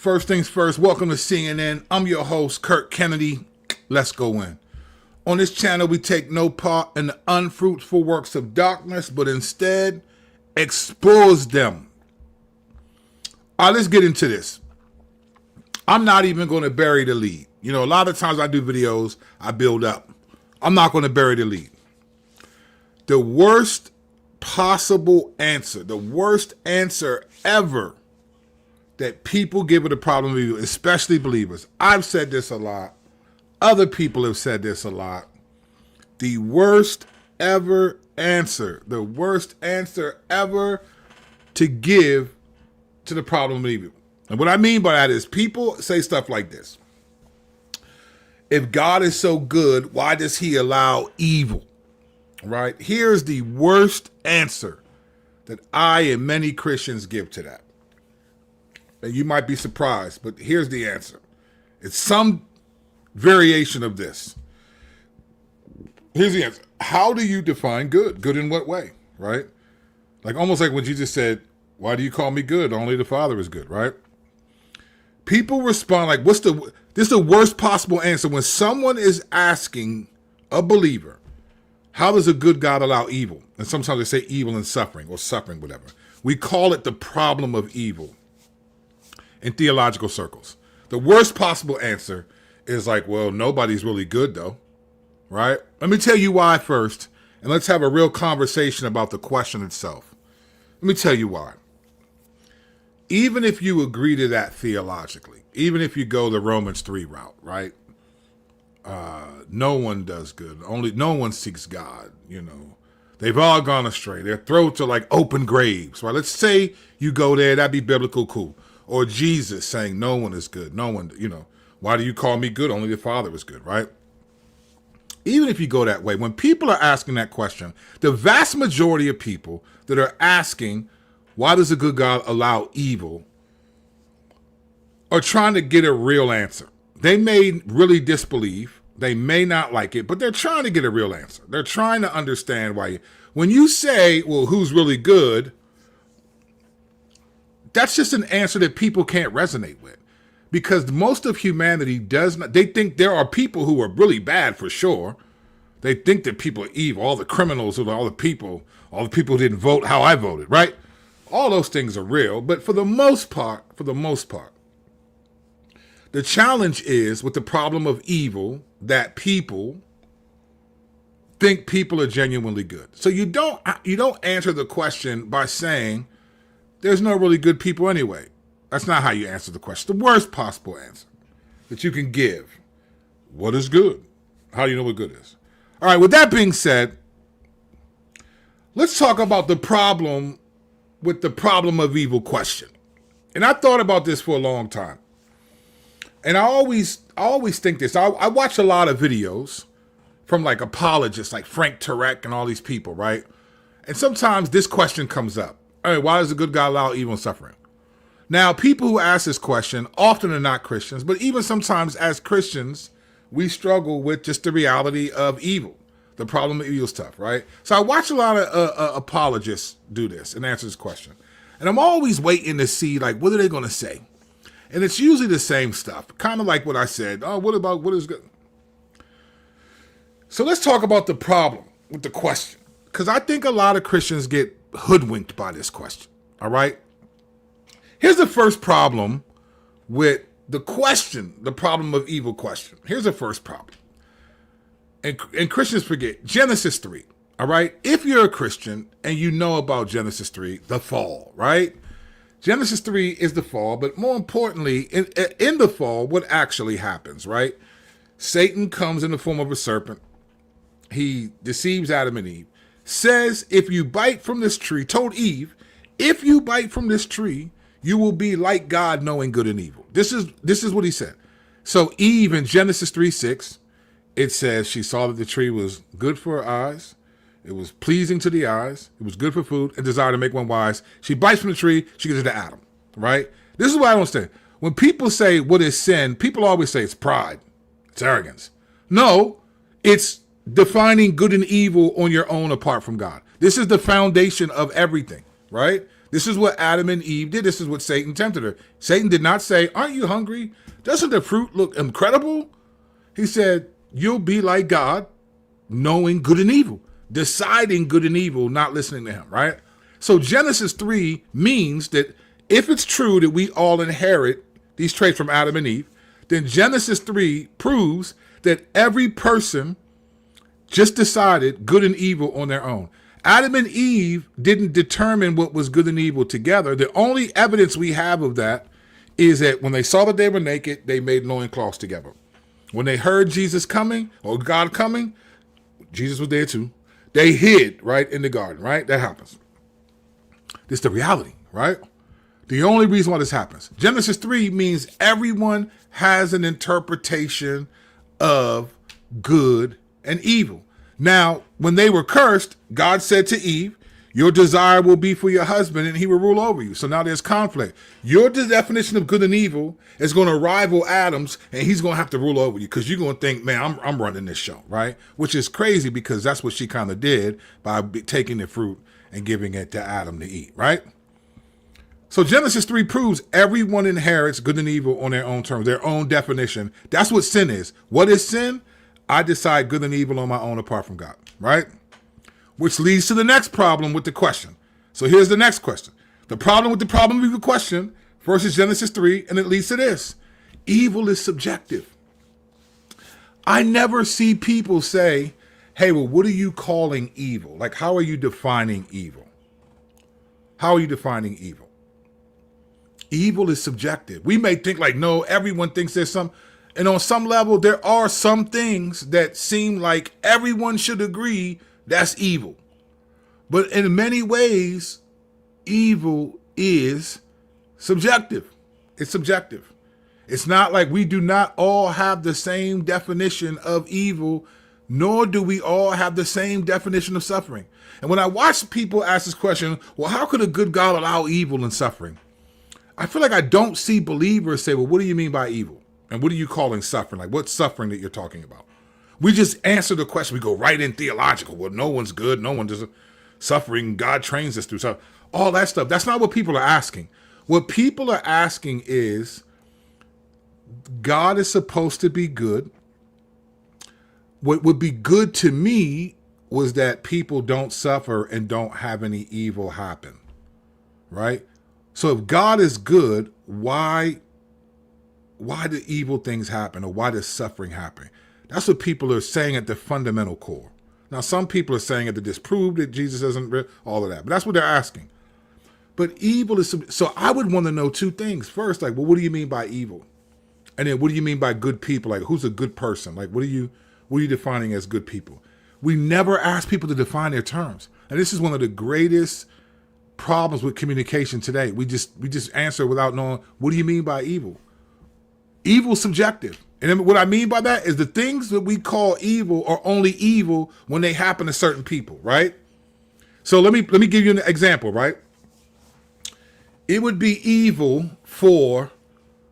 First things first, welcome to CNN. I'm your host, Kirk Kennedy. Let's go in. On this channel, we take no part in the unfruitful works of darkness, but instead expose them. All right, let's get into this. I'm not even going to bury the lead. You know, a lot of times I do videos, I build up. I'm not going to bury the lead. The worst possible answer, the worst answer ever that people give it a problem with you, especially believers. I've said this a lot. Other people have said this a lot. The worst ever answer, the worst answer ever to give to the problem of evil. And what I mean by that is people say stuff like this. If God is so good, why does he allow evil? Right? Here's the worst answer that I and many Christians give to that. And you might be surprised, but here's the answer. It's some variation of this. Here's the answer. How do you define good? Good in what way, right? Like almost like when Jesus said, why do you call me good? Only the Father is good, right? People respond like, this is the worst possible answer when someone is asking a believer, how does a good God allow evil? And sometimes they say evil and suffering or suffering, whatever. We call it the problem of evil in theological circles. The worst possible answer is like, well, nobody's really good though, right? Let me tell you why first, and let's have a real conversation about the question itself. Let me tell you why. Even if you agree to that theologically, even if you go the Romans 3 route, right? No one does good. No one seeks God, you know. They've all gone astray. Their throats are like open graves, right? Let's say you go there, that'd be biblical, cool. Or Jesus saying, no one is good. No one, you know, why do you call me good? Only the Father is good, right? Even if you go that way, when people are asking that question, the vast majority of people that are asking, why does a good God allow evil, are trying to get a real answer. They may really disbelieve. They may not like it, but they're trying to get a real answer. They're trying to understand why. When you say, well, who's really good? That's just an answer that people can't resonate with, because most of humanity does not. They think there are people who are really bad for sure. They think that people are evil, all the criminals, all the people who didn't vote how I voted, right? All those things are real, but for the most part, the challenge is with the problem of evil that people think people are genuinely good. So you don't answer the question by saying, there's no really good people anyway. That's not how you answer the question. The worst possible answer that you can give. What is good? How do you know what good is? All right, with that being said, let's talk about the problem with the problem of evil question. And I thought about this for a long time. And I always think this. I watch a lot of videos from like apologists like Frank Turek and all these people, right? And sometimes this question comes up. All right, why does a good God allow evil and suffering? Now, people who ask this question often are not Christians, but even sometimes as Christians, we struggle with just the reality of evil, the problem of evil stuff, right? So I watch a lot of apologists do this and answer this question. And I'm always waiting to see, like, what are they going to say? And it's usually the same stuff, kind of like what I said. Oh, what is good? So let's talk about the problem with the question, because I think a lot of Christians get hoodwinked by this question, all right? Here's the first problem with the question, the problem of evil question. Here's the first problem. And Christians forget Genesis 3, all right? If you're a Christian and you know about Genesis 3, the fall, right? Genesis 3 is the fall, but more importantly, in the fall, what actually happens, right? Satan comes in the form of a serpent. He deceives Adam and Eve. Says, if you bite from this tree, told Eve, if you bite from this tree, you will be like God, knowing good and evil. This is what he said. So Eve in Genesis 3:6, it says she saw that the tree was good for her eyes. It was pleasing to the eyes. It was good for food and desire to make one wise. She bites from the tree. She gives it to Adam, right? This is what I don't understand. When people say what is sin, people always say it's pride. It's arrogance. No, it's defining good and evil on your own apart from God. This is the foundation of everything, right? This is what Adam and Eve did. This is what Satan tempted her. Satan did not say, aren't you hungry? Doesn't the fruit look incredible? He said, you'll be like God, knowing good and evil, deciding good and evil, not listening to him, right? So Genesis 3 means that if it's true that we all inherit these traits from Adam and Eve, then Genesis 3 proves that every person just decided good and evil on their own. Adam and Eve didn't determine what was good and evil together. The only evidence we have of that is that when they saw that they were naked, they made loincloths together. When they heard Jesus coming, or God coming, Jesus was there too. They hid right in the garden, right? That happens. This is the reality, right? The only reason why this happens. Genesis 3 means everyone has an interpretation of good and evil. Now, when they were cursed, God said to Eve, your desire will be for your husband and he will rule over you. So now there's conflict. Your definition of good and evil is going to rival Adam's, and he's going to have to rule over you because you're going to think, man, I'm running this show, right? Which is crazy because that's what she kind of did by taking the fruit and giving it to Adam to eat, right? So Genesis 3 proves everyone inherits good and evil on their own terms, their own definition. That's what sin is. What is sin? I decide good and evil on my own apart from God, right? Which leads to the next problem with the question. So here's the next question. The problem with the question versus Genesis 3, and it leads to this. Evil is subjective. I never see people say, hey, well, what are you calling evil? Like, how are you defining evil? How are you defining evil? Evil is subjective. We may think like, no, everyone thinks there's some, and on some level, there are some things that seem like everyone should agree that's evil. But in many ways, evil is subjective. It's subjective. It's not like we do not all have the same definition of evil, nor do we all have the same definition of suffering. And when I watch people ask this question, well, how could a good God allow evil and suffering? I feel like I don't see believers say, well, what do you mean by evil? And what are you calling suffering? Like, what's suffering that you're talking about? We just answer the question. We go right in theological. Well, no one's good. No one does suffering. God trains us through. So all that stuff. That's not what people are asking. What people are asking is, God is supposed to be good. What would be good to me was that people don't suffer and don't have any evil happen. Right? So if God is good, why do evil things happen, or why does suffering happen? That's what people are saying at the fundamental core. Now, some people are saying it to disprove that Jesus isn't real, all of that. But that's what they're asking. But evil is, so I would want to know two things. First, like, well, what do you mean by evil? And then what do you mean by good people? Like, who's a good person? Like, what are you defining as good people? We never ask people to define their terms. And this is one of the greatest problems with communication today. We just answer without knowing, what do you mean by evil? Evil is subjective. And then what I mean by that is the things that we call evil are only evil when they happen to certain people, right? So let me give you an example, right? It would be evil for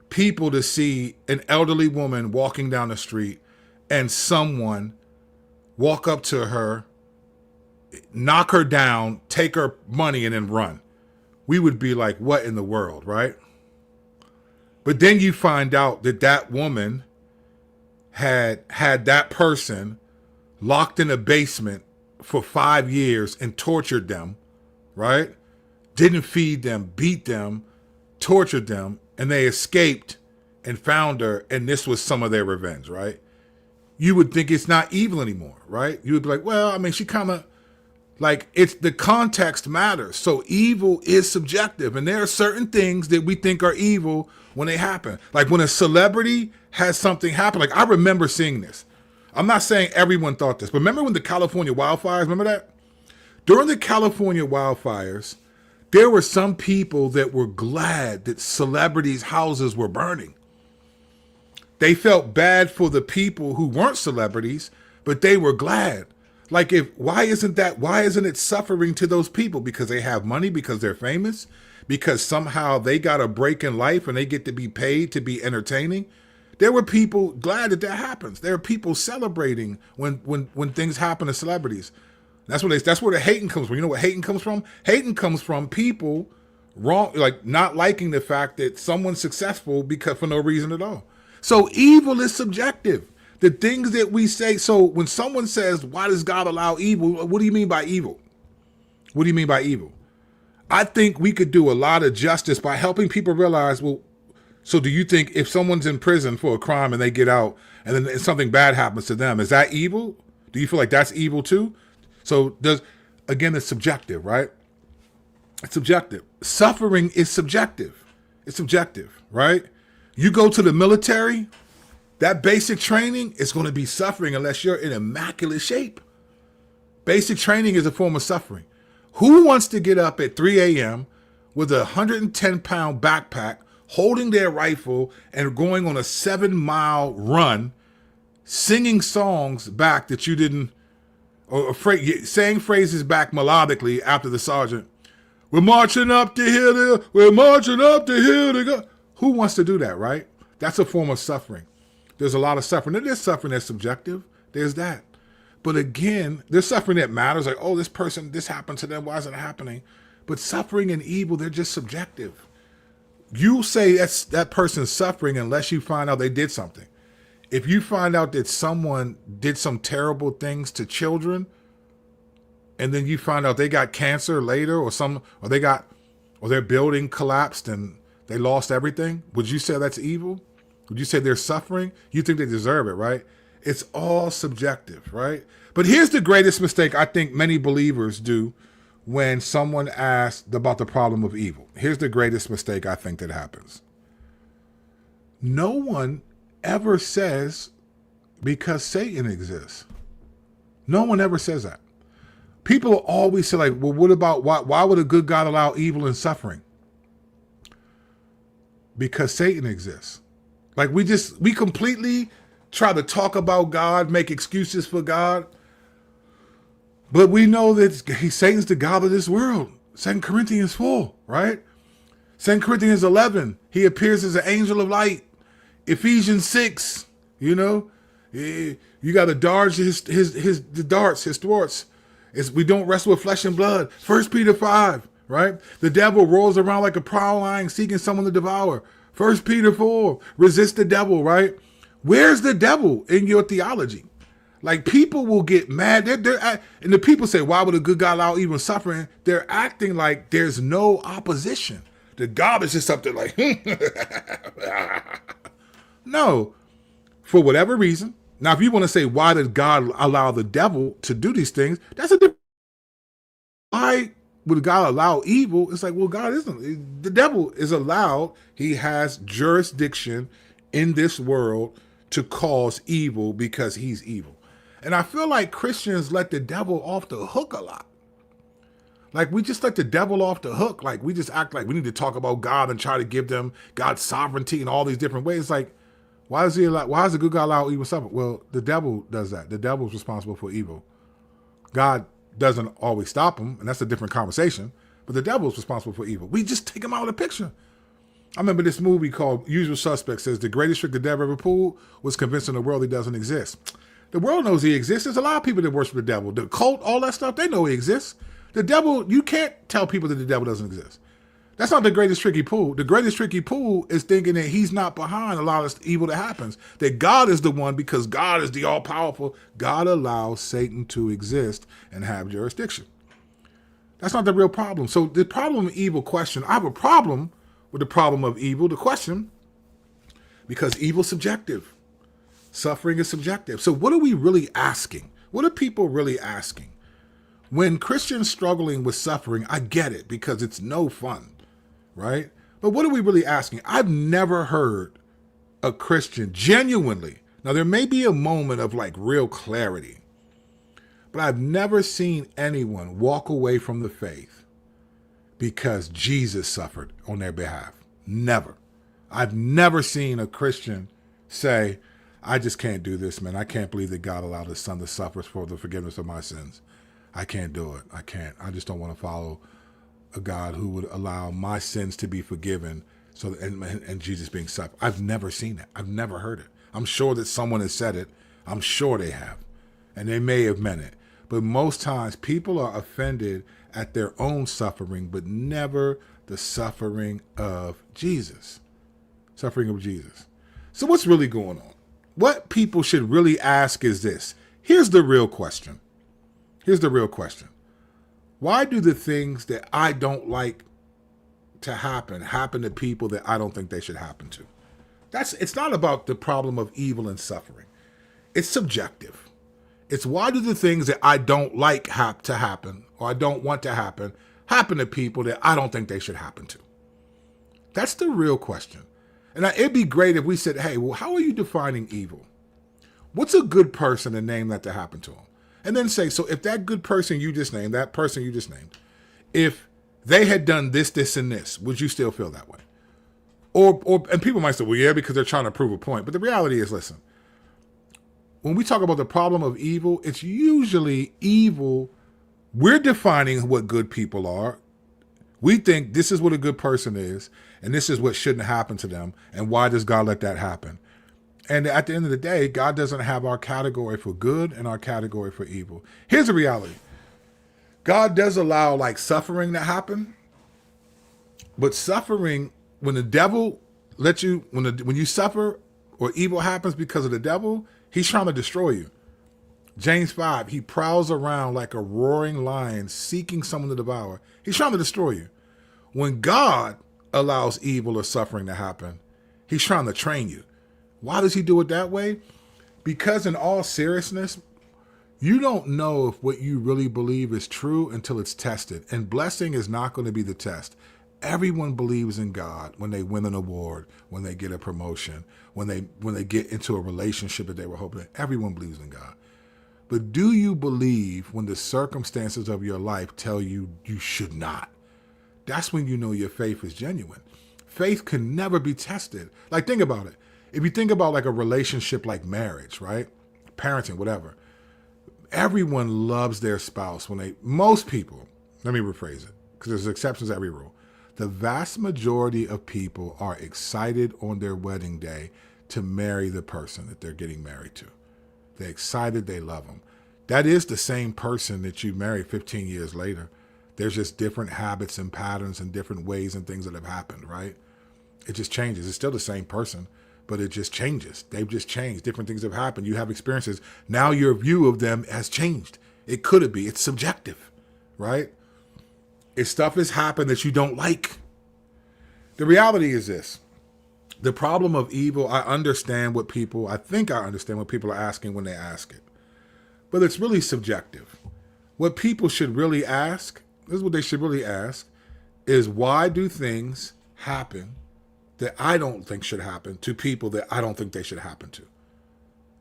people to see an elderly woman walking down the street and someone walk up to her, knock her down, take her money, and then run. We would be like, what in the world, right? But then you find out that that woman had that person locked in a basement for 5 years and tortured them, right? Didn't feed them, beat them, tortured them, and they escaped and found her, and this was some of their revenge, right? You would think it's not evil anymore, right? You would be like, well, I mean, she kind of, like, it's the context matters. So evil is subjective, and there are certain things that we think are evil when they happen. Like when a celebrity has something happen. Like I remember seeing this. I'm not saying everyone thought this, but remember when the California wildfires, remember that? During the California wildfires, there were some people that were glad that celebrities' houses were burning. They felt bad for the people who weren't celebrities, but they were glad. Like, why isn't it suffering to those people? Because they have money, because they're famous, because somehow they got a break in life and they get to be paid to be entertaining. There were people glad that happens. There are people celebrating when things happen to celebrities. That's where the hating comes from. You know what hating comes from? Hating comes from people wrong, like not liking the fact that someone's successful because for no reason at all. So evil is subjective. The things that we say. So when someone says, "Why does God allow evil?" What do you mean by evil? What do you mean by evil? I think we could do a lot of justice by helping people realize, well, so do you think if someone's in prison for a crime and they get out and then something bad happens to them, is that evil? Do you feel like that's evil too? So again, it's subjective, right? It's subjective. Suffering is subjective. It's subjective, right? You go to the military, that basic training is going to be suffering unless you're in immaculate shape. Basic training is a form of suffering. Who wants to get up at 3 a.m. with a 110-pound backpack, holding their rifle and going on a 7-mile run, singing songs back that you didn't, or saying phrases back melodically after the sergeant, "We're marching up the hill, we're marching up the hill to go." Who wants to do that, right? That's a form of suffering. There's a lot of suffering. There's suffering that's subjective. There's that. But again, there's suffering that matters. Like, oh, this person, this happened to them. Why is it happening? But suffering and evil, they're just subjective. You say that person's suffering unless you find out they did something. If you find out that someone did some terrible things to children, and then you find out they got cancer later, or their building collapsed and they lost everything, would you say that's evil? Would you say they're suffering? You think they deserve it, right? It's all subjective, right? But here's the greatest mistake I think many believers do when someone asks about the problem of evil. Here's the greatest mistake I think that happens. No one ever says because Satan exists. No one ever says that. People always say, like, well, what about, why would a good God allow evil and suffering? Because Satan exists. Like, we completely try to talk about God, make excuses for God. But we know that Satan's the God of this world. 2 Corinthians 4, right? 2 Corinthians 11, he appears as an angel of light. Ephesians 6, you got to dodge his thwarts. We don't wrestle with flesh and blood. 1 Peter 5, right? The devil rolls around like a prowling lion seeking someone to devour. 1 Peter 4, resist the devil, right? Where's the devil in your theology? Like, people will get mad. And the people say, why would a good God allow even suffering? They're acting like there's no opposition. The God is just up there like, no, for whatever reason. Now, if you want to say, why did God allow the devil to do these things? That's a different. Why would God allow evil? It's like, well, God isn't. The devil is allowed. He has jurisdiction in this world to cause evil because he's evil. And I feel like Christians let the devil off the hook a lot. Like, we just let the devil off the hook. Like, we just act like we need to talk about God and try to give them God's sovereignty in all these different ways. Like, why does the good God allow evil suffer? Well, the devil does that. The devil's responsible for evil. God doesn't always stop him, and that's a different conversation. But the devil's responsible for evil. We just take him out of the picture. I remember this movie called Usual Suspects says the greatest trick the devil ever pulled was convincing the world he doesn't exist. The world knows he exists. There's a lot of people that worship the devil. The cult, all that stuff, they know he exists. The devil, you can't tell people that the devil doesn't exist. That's not the greatest trick he pulled. The greatest trick he pulled is thinking that he's not behind a lot of evil that happens. That God is the one, because God is the all-powerful. God allows Satan to exist and have jurisdiction. That's not the real problem. So the problem of evil question, I have a problem with the problem of evil, the question, because evil is subjective. Suffering is subjective. So what are we really asking? What are people really asking? When Christians struggling with suffering, I get it, because it's no fun, right? But what are we really asking? I've never heard a Christian genuinely, now there may be a moment of like real clarity, but I've never seen anyone walk away from the faith because Jesus suffered on their behalf. Never. I've never seen a Christian say, I just can't do this, man. I can't believe that God allowed his son to suffer for the forgiveness of my sins. I can't do it. I can't. I just don't want to follow a God who would allow my sins to be forgiven and Jesus being suffered. I've never seen it. I've never heard it. I'm sure that someone has said it. I'm sure they have. And they may have meant it. But most times people are offended at their own suffering, but never the suffering of Jesus. Suffering of Jesus. So what's really going on? What people should really ask is this. Here's the real question. Why do the things that I don't like to happen to people that I don't think they should happen to? It's not about the problem of evil and suffering. It's subjective. It's why do the things that I don't like to happen or I don't want to happen to people that I don't think they should happen to? That's the real question. And it'd be great if we said, hey, well, how are you defining evil? What's a good person and name that to happen to them? And then say, so if that good person you just named, if they had done this, this, and this, would you still feel that way? And people might say, well, yeah, because they're trying to prove a point. But the reality is, listen, when we talk about the problem of evil, it's usually evil. We're defining what good people are. We think this is what a good person is, and this is what shouldn't happen to them, and why does God let that happen? And at the end of the day, God doesn't have our category for good and our category for evil. Here's the reality. God does allow suffering to happen, but suffering, when the devil lets you, when you suffer or evil happens because of the devil, he's trying to destroy you. James 5, he prowls around like a roaring lion seeking someone to devour. He's trying to destroy you. When God allows evil or suffering to happen, he's trying to train you. Why does he do it that way? Because in all seriousness, you don't know if what you really believe is true until it's tested. And blessing is not going to be the test. Everyone believes in God when they win an award, when they get a promotion, when they get into a relationship that they were hoping. Everyone believes in God. But do you believe when the circumstances of your life tell you you should not? That's when you know your faith is genuine. Faith can never be tested. Think about it. If you think about a relationship like marriage, right? Parenting, whatever. Everyone loves their spouse most people, let me rephrase it, because there's exceptions to every rule. The vast majority of people are excited on their wedding day to marry the person that they're getting married to. They're excited, they love them. That is the same person that you marry 15 years later. There's just different habits and patterns and different ways and things that have happened, right? It just changes. It's still the same person, but it just changes. They've just changed. Different things have happened. You have experiences. Now your view of them has changed. It could be. It's subjective, right? If stuff has happened that you don't like. The reality is this. The problem of evil, I think I understand what people are asking when they ask it. But it's really subjective. What people should really ask, this is what they should really ask, is why do things happen that I don't think should happen to people that I don't think they should happen to?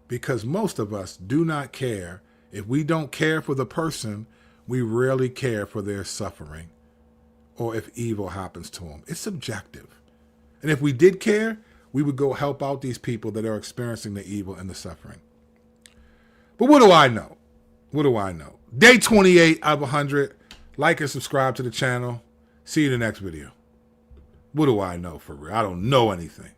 Because most of us do not care. If we don't care for the person, we rarely care for their suffering or if evil happens to them. It's subjective. And if we did care, we would go help out these people that are experiencing the evil and the suffering. But what do I know? Day 28 out of 100. Like and subscribe to the channel. See you in the next video. What do I know for real? I don't know anything.